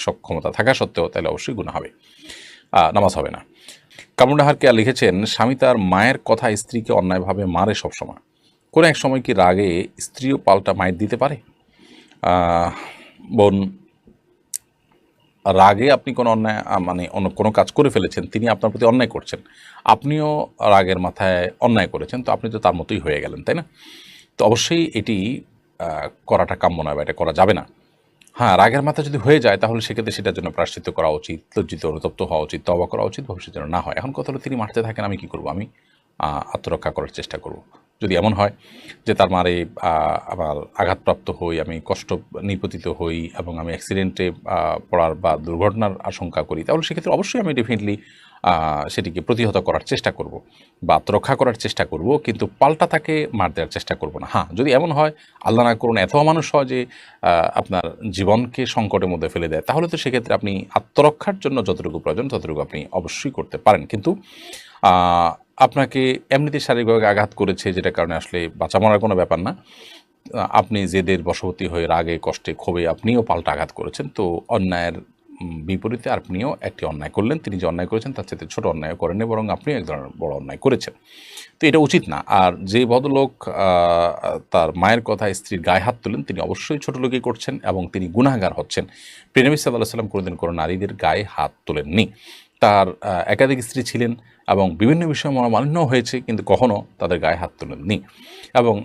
সক্ষমতা থাকা সত্ত্বেও, তাহলে অবশ্যই গুনাহ হবে, নামাজ হবে না। কামরুন্নাহার কেয়া লিখেছেন, স্বামী তার মায়ের কথা স্ত্রীকে অন্যায়ভাবে মারে সবসময়, কোনো এক সময় কি রাগে স্ত্রীও পাল্টা মায়ের দিতে পারে? বোন, রাগে আপনি কোনো অন্যায় মানে অন্য কোনো কাজ করে ফেলেছেন, তিনি আপনার প্রতি অন্যায় করছেন, আপনিও রাগের মাথায় অন্যায় করেছেন, তো আপনি তো তার মতোই হয়ে গেলেন, তাই না? তো অবশ্যই এটি করাটা কাম্য নয় বা এটা করা যাবে না। হ্যাঁ, রাগের মাথায় যদি হয়ে যায় তাহলে সেক্ষেত্রে সেটার জন্য প্রায়শ্চিত্ত করা উচিত, লজ্জিত অনুতপ্ত হওয়া উচিত, তওবা করা উচিত, ভবিষ্যতে যেন না হয়। এখন কথা হলো, তিনি মারতে থাকেন, আমি কী করব? আমি আত্মরক্ষা করার চেষ্টা করব। যদি এমন হয় যে তার মারে আমার আঘাতপ্রাপ্ত হই, আমি কষ্ট নিপতিত হই এবং আমি অ্যাক্সিডেন্টে পড়ার বা দুর্ঘটনার আশঙ্কা করি, তাহলে সেক্ষেত্রে অবশ্যই আমি ডেফিনেটলি সেটিকে প্রতিহত করার চেষ্টা করব বা আত্মরক্ষা করার চেষ্টা করব, কিন্তু পাল্টা তাকে মার দেওয়ার চেষ্টা করব না। হ্যাঁ, যদি এমন হয়, আল্লাহ না করুন এত মানুষ হয় যে আপনার জীবনকে সংকটের মধ্যে ফেলে দেয়, তাহলে তো সেক্ষেত্রে আপনি আত্মরক্ষার জন্য যতটুকু প্রয়োজন ততটুকু আপনি অবশ্যই করতে পারেন। কিন্তু আপনাকে এমনিতে শারীরিকভাবে আঘাত করেছে, যেটার কারণে আসলে বাঁচা মরার কোনো ব্যাপার না। আপনি জেদের বশবর্তী হয়ে রাগে, কষ্টে, ক্ষোভে আপনিও পাল্টা আঘাত করেছেন। তো অন্যায়ের বিপরীতে আপনিও একটি অন্যায় করলেন। তিনি যে অন্যায় করেছেন তার চাইতে ছোট অন্যায় করেননি, বরং আপনিও এক ধরনের বড় অন্যায় করেছেন। তো এটা উচিত না। আর যে ভদ্রলোক তার মায়ের কথায় স্ত্রীর গায়ে হাত তোলেন, তিনি অবশ্যই ছোট লোকই করছেন এবং তিনি গুনাহগার হচ্ছেন। প্রিয় নবী সাল্লাল্লাহু আলাইহি ওয়াসাল্লাম কোনোদিন কোনো নারীদের গায়ে হাত তোলেননি। তার একাধিক স্ত্রী ছিলেন এবং বিভিন্ন বিষয়ে মনোমালিন্য হয়েছে, কিন্তু কখনও তাদের গায়ে হাত তোলেননি। এবং